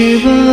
Shiva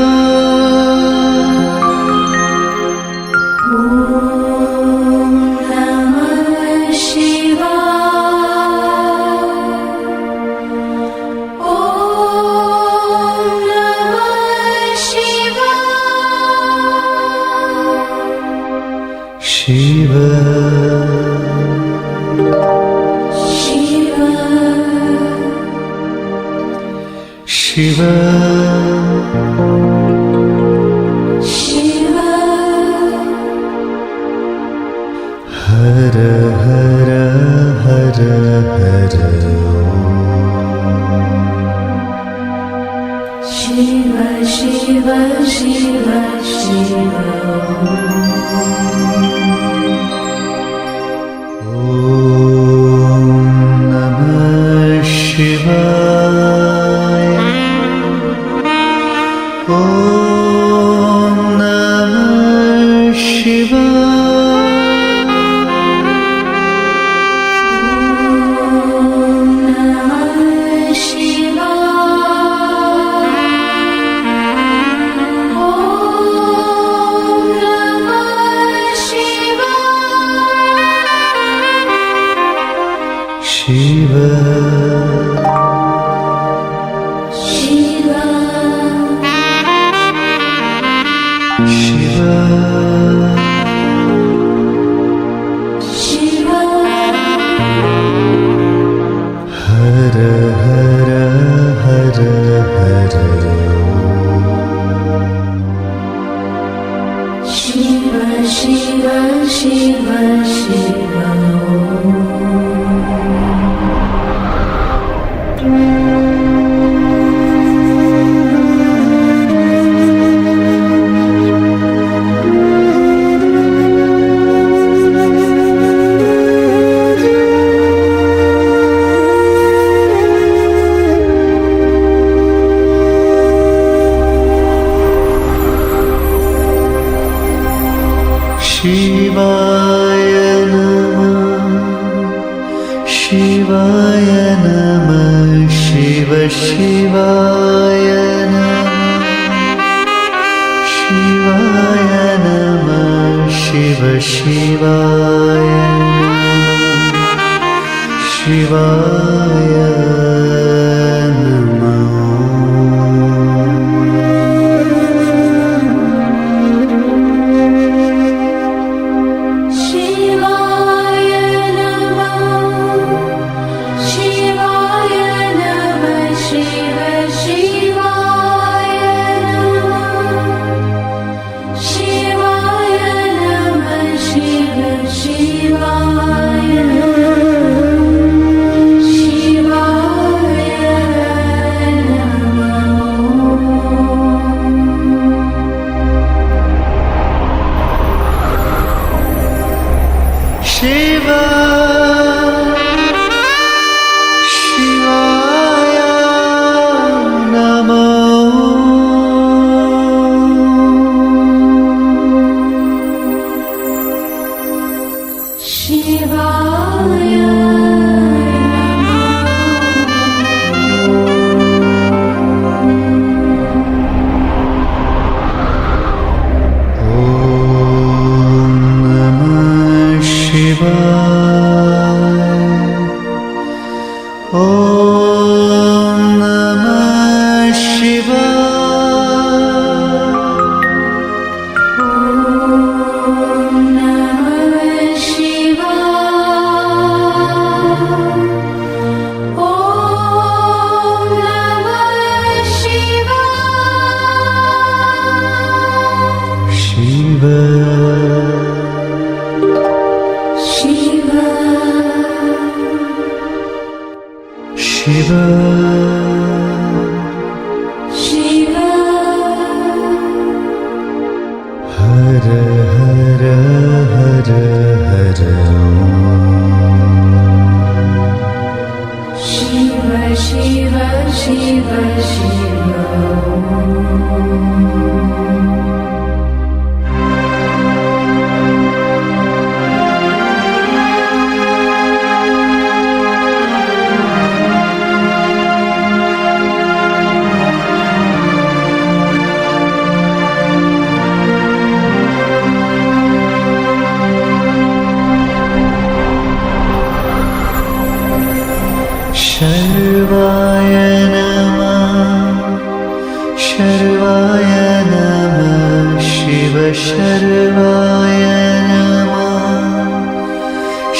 शर्वाय नमः शिव शर्वाय नमः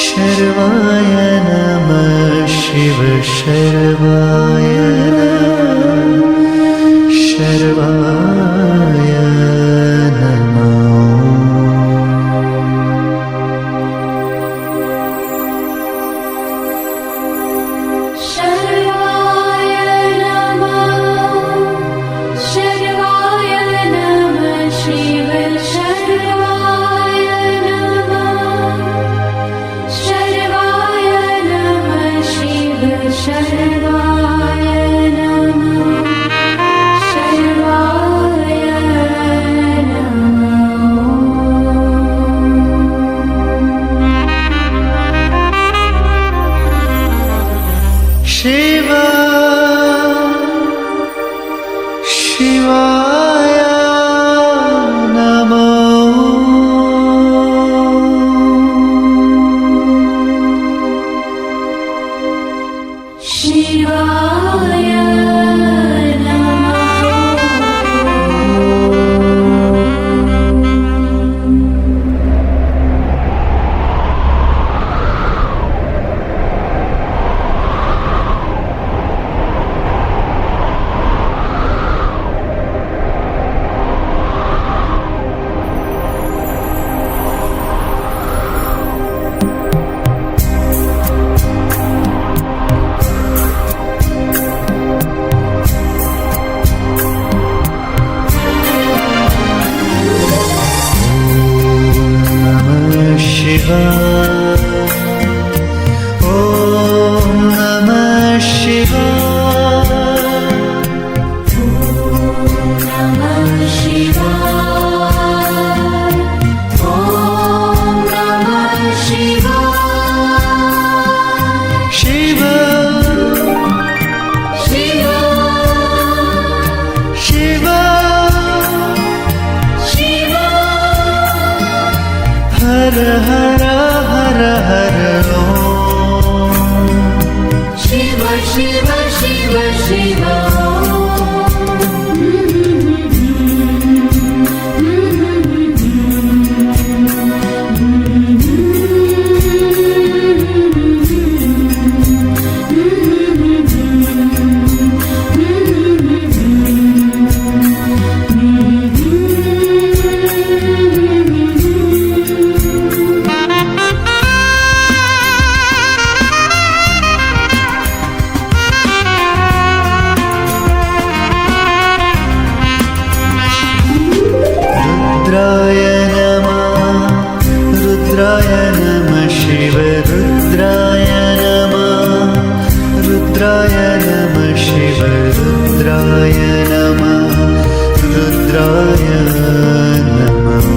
शर्वाय नमः शिव शर्वाय नमः शर्वाय शिवाय नमः शिवाय हर हर हर हर ओम शिव शिव शिव शिव रुद्राय नमः शिव रुद्राय नमः रुद्राय नमः शिव रुद्राय नमः रुद्राय नमः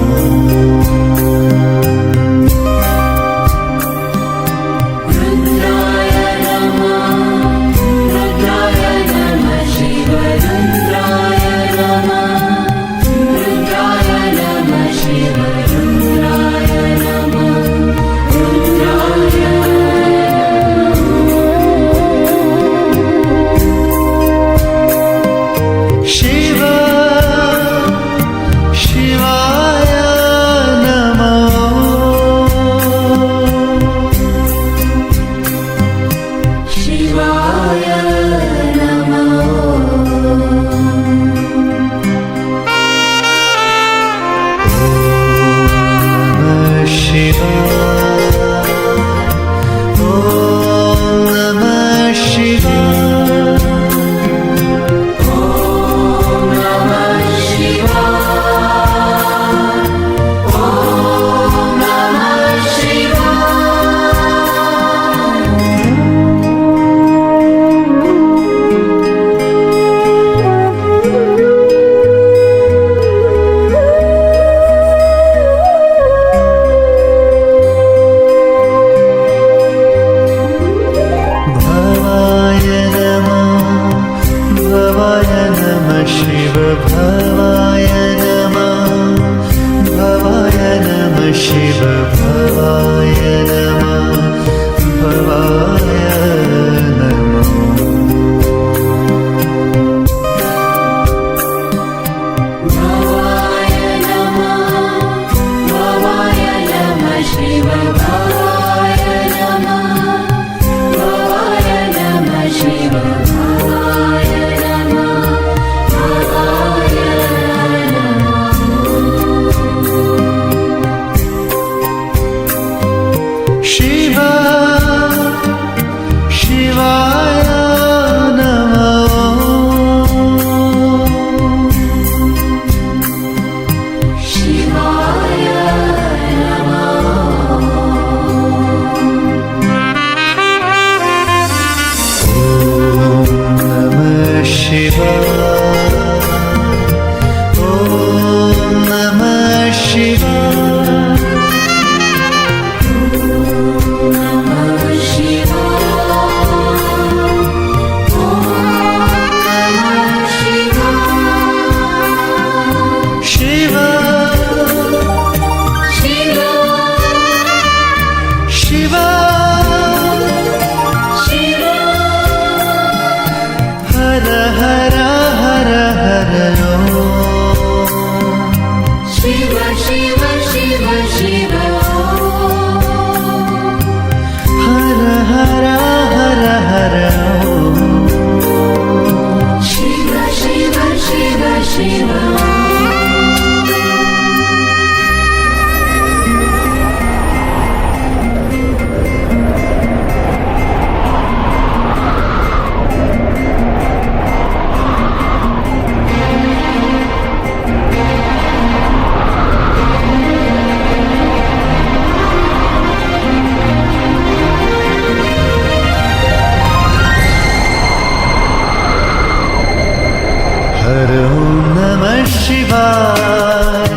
हर ओम नमः शिवाय,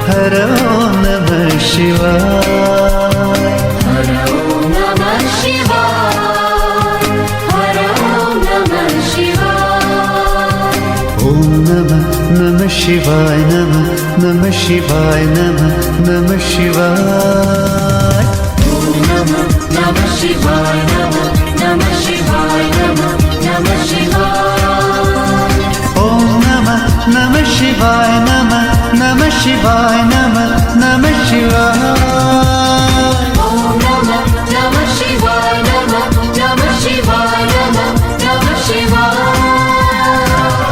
हर ओम नमः शिवाय, हर ओम नमः शिवाय, हर ओम नमः शिवाय, ओम नमः शिवाय, नमः शिवाय, नमः शिवाय, ओम नमः शिवाय, नमः शिवाय, नमः शिवाय, ओम नमः शिवाय, नमः शिवाय, नमः शिवाय, ओम नमः शिवाय, नमः शिवाय, नमः शिवाय,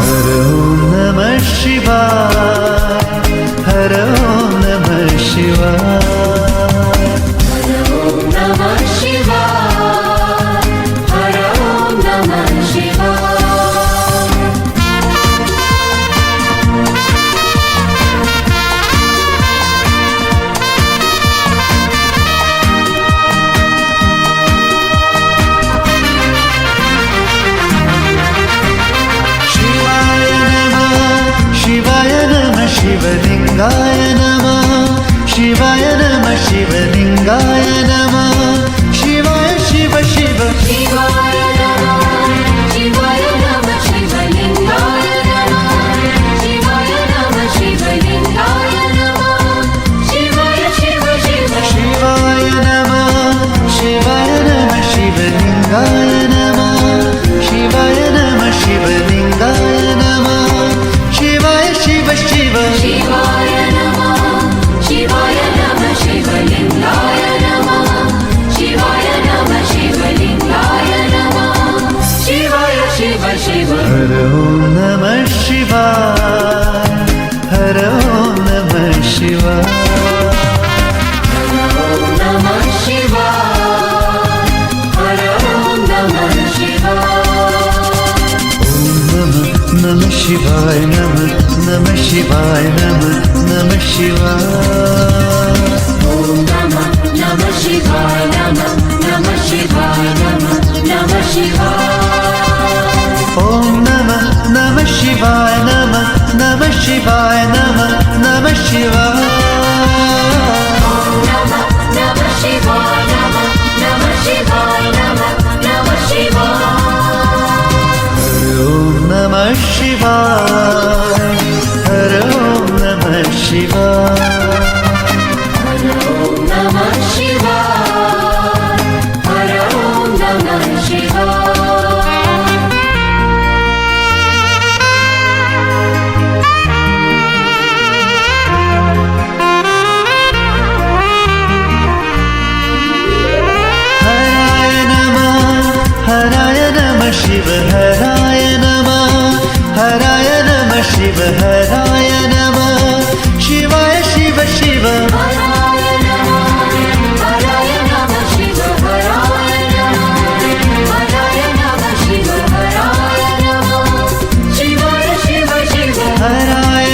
हर ओम नमः शिवाय, हर ओम नमः शिवाय, हर ओम नमः शिवाय, हर ओम नमः शिवाय। शिवाय नमः शिवलिंगाय नमः, शिवाय नमः शिवलिंगाय नमः, शिवाय शिव शिव शिवाय नमः, शिवाय नमः शिवलिंगाय नमः, शिवाय नमः शिवलिंगाय नमः, शिवाय शिव शिव शिवाय नमः, शिवाय नमः शिवलिंगाय नमः, शिवाय नमः शिवलिंगाय नमः, शिवाय शिव शिव शिवाय नमः, शिवाय नमः शिवलिंगाय नमः, शिवाय नमः शिवलिंगाय नमः, शिवाय शिव शिव हर ओम नमः शिवाय, हर ओम नमः शिवाय, ओम नमः शिवाय, हर ओम नमः शिवाय, ओम नमः शिवाय, नमः शिवाय, नमः शिवाय, ओम नमः शिवाय, नमः शिवाय, नमः शिवाय, ओम नमः शिवाय, नमः शिवाय, नमः शिवाय, नमः शिवाय, नमः शिवाय, नमः शिवाय, ओम नमः शिवाय, हर ओम नमः शिवाय, हर ओम नमः शिवाय, हर ओम नमः शिवाय। हराय नमः शिव हराय नमः, हराय नमः शिव हराय नमः, शिवाय शिव शिव हराय नमः शिव हराय नमः, हराय नमः शिव हराय नमः, शिवाय शिव शिव हराय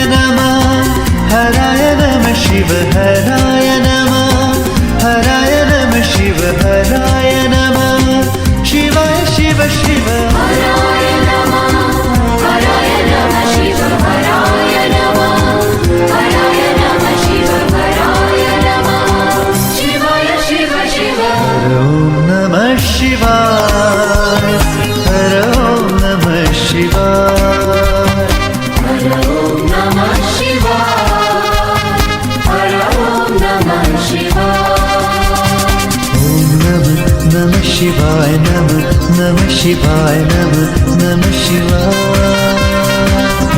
नमः शिव हराय नमः, हराय नमः शिव हराय नमः, शिवाय शिव शिव हराय नमः शिव हराय नमः, हराय नमः शिव हराय नमः, शिवाय शिव शिव ओम नमः शिवाय, हर ओम नमः शिवाय, हर ओम नमः शिवाय, हर ओम नमः शिवाय, ओम नमः शिवाय, नमः शिवाय, नमः शिवाय,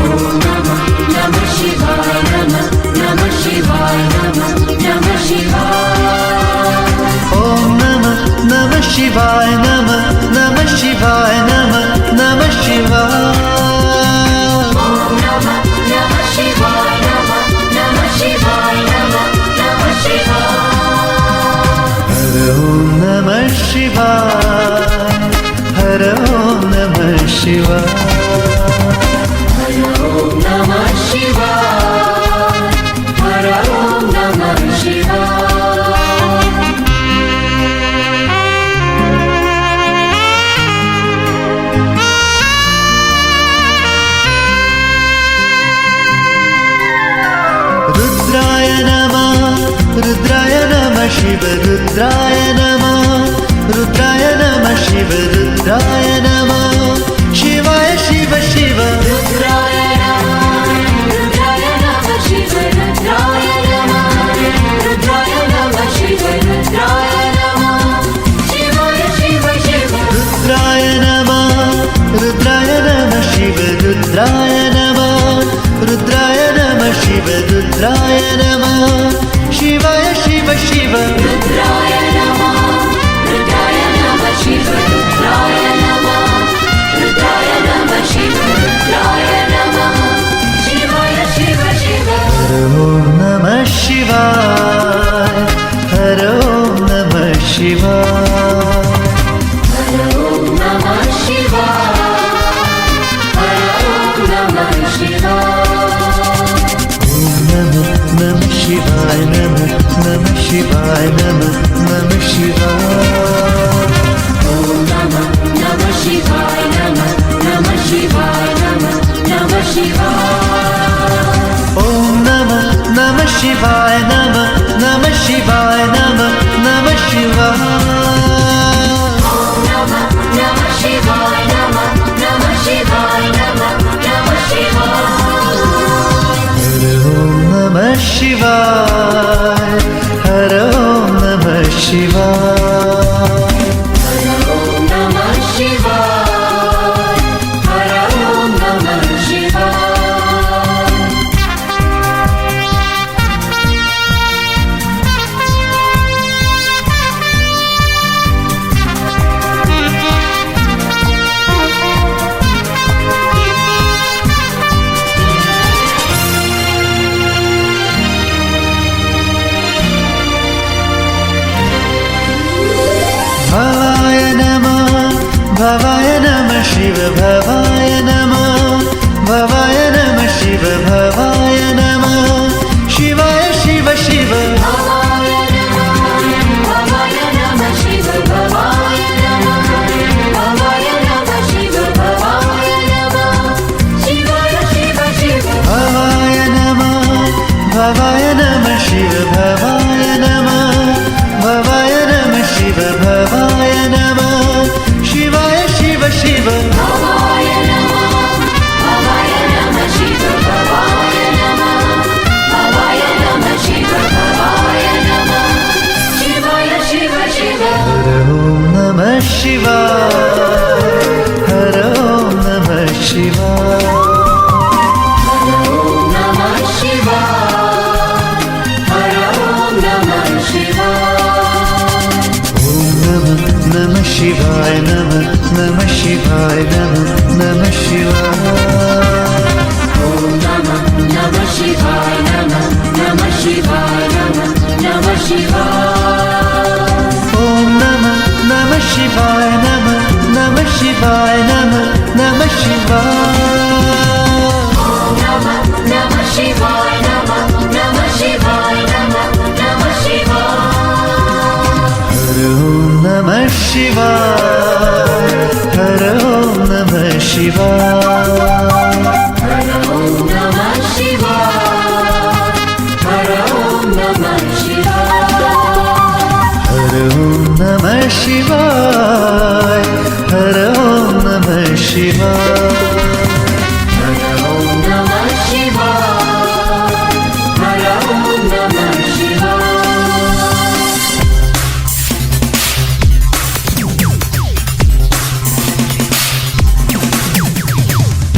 ओम नमः शिवाय, नमः शिवाय, नमः शिवाय, ओम नमः शिवाय, नमः शिवाय, नमः शिवाय, ओम नमः ಶಿವಾಯ. ಹರ ಓಂ ನಮಃ ಶಿವಾಯ. ಹರ ಓಂ ನಮಃ ಶಿವಾಯ. ರುದ್ರಾಯ ನಮಃ ರುದ್ರಾಯ ನಮಃ ಶಿವ ರುದ್ರಾಯ ನಮಃ ರುದ್ರಾಯ ನಮಃ ಶಿವ ರುದ್ರಾಯ ನಮಃ ಶಿವಾಯ ಶಿವ ಶಿವ. ರುದ್ರಾಯ ನಮಃ ರುದ್ರಾಯ ನಮಃ ಶಿವ ರುದ್ರಾಯ ನಮಃ ರುದ್ರಾಯ ನಮಃ ಶಿವ ರುದ್ರಾಯ ನಮಃ ಶಿವಾಯ ಶಿವ ಶಿವ. ರುದ್ರಾಯ ನಮಃ ರುದ್ರಾಯ ನಮಃ ಶಿವ ರುದ್ರಾಯ ನಮಃ ರುದ್ರಾಯ ನಮಃ ಶಿವ ರುದ್ರಾಯ ನಮಃ ಶಿವಾಯ ಶಿವ ಶಿವ. ರುದ್ರಾಯ ನಮಃ ರುದ್ರಾಯ ನಮಃ ಶಿವ ರುದ್ರಾಯ ನಮಃ ರುದ್ರಾಯ ನಮಃ ಶಿವ ರುದ್ರಾಯ ನಮಃ ಶಿವಾಯ ಶಿವ ಶಿವ. ಹರ ಓಂ ನಮಃ ಶಿವಾಯ. ಹರ ಓಂ ನಮಃ ಶಿವಾಯ. ಹರ ಓಂ ನಮಃ ಶಿವಾಯ. ಹರ ಓಂ ನಮಃ ಶಿವಾಯ. ಓಂ ನಮಃ ನಮಃ ಶಿವಾಯ ನಮಃ ನಮಃ ಶಿವಾಯ ನಮಃ ನಮಃ ಶಿವಾಯ. ಓಂ ನಮಃ ನಮಃ ಶಿವಾಯ ನಮಃ ನಮಃ ಶಿವಾಯ ನಮಃ ನಮಃ ಶಿವಾಯ. ಓಂ ನಮಃ ನಮಃ ಶಿವಾಯ ನಮಃ ನಮಃ ಶಿವಾಯ ನಮಃ ನಮಃ ಶಿವಾಯ. ಓಂ ನಮಃ ನಮಃ ಶಿವಾಯ ನಮಃ ನಮಃ ಶಿವಾಯ ನಮಃ ನಮಃ ಶಿವಾಯ. ಹರ ಓಂ ನಮಃ ಶಿವಾಯ. ಹರ ಓಂ ನಮಃ ಶಿವಾಯ. ಹರ ಓಂ ನಮಃ ಶಿವಾಯ. ಹರ ಓಂ ನಮಃ ಶಿವಾಯ. ಭವಾಯ ನಮಃ ಭವಾಯ ನಮಃ ಶಿವ ಭವಾಯ ನಮಃ ಭವಾಯ ನಮಃ ಶಿವ ಭವಾಯ ನಮಃ ಶಿವಾಯ ಶಿವ ಶಿವ. ಭವಾಯ ನಮಃ ಭವಾಯ ನಮಃ ಶಿವ ಭವಾಯ ನಮಃ ಭವಾಯ ನಮಃ ಶಿವ ಭವಾಯ ನಮಃ ಶಿವಾಯ ಶಿವ ಶಿವ. ಭವಾಯ ನಮಃ ಭವಾಯ ನಮಃ ಶಿವ ಭವಾಯ ನಮಃ ಭವಾಯ ನಮಃ ಶಿವ ಭವಾಯ ನಮಃ ಶಿವಾಯ ಶಿವ ಶಿವ. ಭವಾಯ ನಮಃ ಭವಾಯ ನಮಃ ಶಿವ ಭವಾಯ ನಮಃ ಭವಾಯ ನಮಃ ಶಿವ ಭವಾಯ ನಮಃ ಶಿವಾಯ ಶಿವ ಶಿವ. ಹರ ಓಂ ನಮಃ ಶಿವಾಯ. ಹರ ಓಂ ನಮಃ ಶಿವಾಯ. ಹರ ಓಂ ನಮಃ ಶಿವಾಯ. ಹರ ಓಂ ನಮಃ ಶಿವಾಯ. ಓಂ ನಮಃ ನಮಃ ಶಿವಾಯ ನಮಃ ನಮಃ ಶಿವಾಯ ನಮಃ ನಮಃ ಶಿವಾಯ. ಓಂ ನಮಃ ನಮಃ ಶಿವಾಯ ನಮಃ ನಮಃ ಶಿವಾಯ ನಮಃ ನಮಃ ಶಿವಾಯ. ಓಂ ನಮಃ ನಮಃ ಶಿವಾಯ ನಮಃ ನಮಃ ಶಿವಾಯ ನಮಃ ನಮಃ ಶಿವಾಯ. ಓಂ ನಮಃ ನಮಃ ಶಿವಾಯ ನಮಃ ನಮಃ ಶಿವಾಯ ನಮಃ ನಮಃ ಶಿವಾಯ. ಹರ ಓಂ ನಮಃ ಶಿವಾಯ. ಹರ ಓಂ ನಮಃ ಶಿವಾಯ. ಹರ ಓಂ ನಮಃ ಶಿವಾಯ. ಹರ ಓಂ ನಮಃ ಶಿವಾಯ. ಹರ ಓಂ ನಮಃ ಶಿವಾಯ. ಹರ ಓಂ ನಮಃ ಶಿವಾಯ. ಹರ ಓಂ ನಮಃ ಶಿವಾಯ. ಹರ ಓಂ ನಮಃ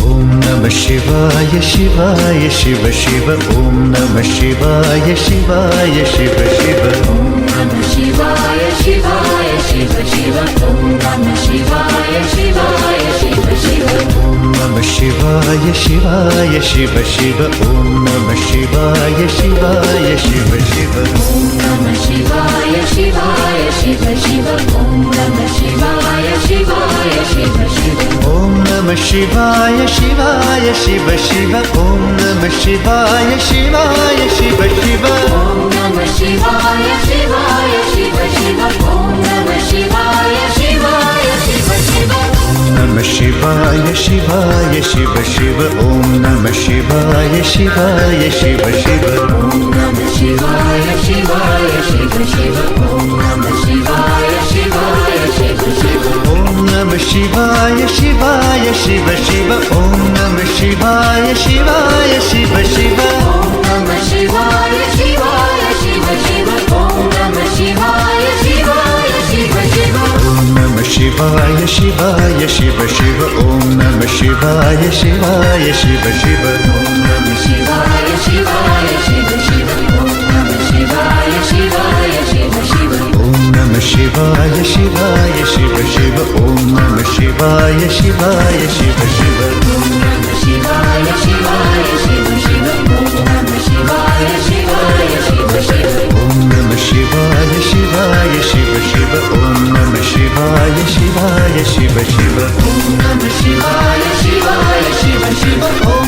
ಓಂ ನಮಃ ಶಿವಾಯ ಶಿವಾಯ ಶಿವ ಶಿವ. ಓಂ ನಮಃ ಶಿವಾಯ ಶಿವಾಯ ಶಿವ ಶಿವ. ಓಂ ನಮಃ ಶಿವಾಯ ಶಿವಾಯ ಶಿವ ಶಿವ. ಓಂ ನಮಃ ಶಿವಾಯ ಶಿವಾಯ ಶಿವ शिव ॐ नमः शिवाय शिवाय शिव शिव ॐ नमः शिवाय शिवाय शिव शिव ॐ नमः शिवाय शिवाय शिव शिव ॐ नमः शिवाय शिवाय शिव शिव ॐ नमः शिवाय शिवाय शिव शिव ॐ नमः शिवाय शिवाय शिव शिव ॐ नमः शिवाय शिवाय शिव शिव ॐ नमः शिवाय शिवाय शिव शिव नमः शिवाय शिवाय शिव शिव ॐ नमः शिवाय शिवाय शिव शिव ॐ नमः शिवाय शिवाय शिव शिव ॐ नमः शिवाय शिवाय शिव शिव ॐ नमः शिवाय शिवाय शिव शिव ॐ नमः शिवाय शिवाय शिव शिव ॐ नमः शिवाय शिवाय शिव शिव ॐ नमः शिवाय शिवाय शिव शिव ॐ नमः शिवाय शिवाय शिव शिव ॐ नमः शिवाय शिवाय शिव शिव ॐ नमः शिवाय शिवाय शिव शिव ॐ नमः शिवाय शिवाय शिव शिव ॐ नमः शिवाय शिवाय शिव शिव ॐ नमः शिवाय शिवाय शिव शिव ॐ नमः शिवाय शिवाय शिव शिव ॐ नमः शिवाय शिवाय शिव शिव ॐ नमः शिवाय शिवाय शिव शिव ॐ नमः शिवाय शिवाय शिव शिव ॐ नमः शिवाय शिवाय शिव शिव ॐ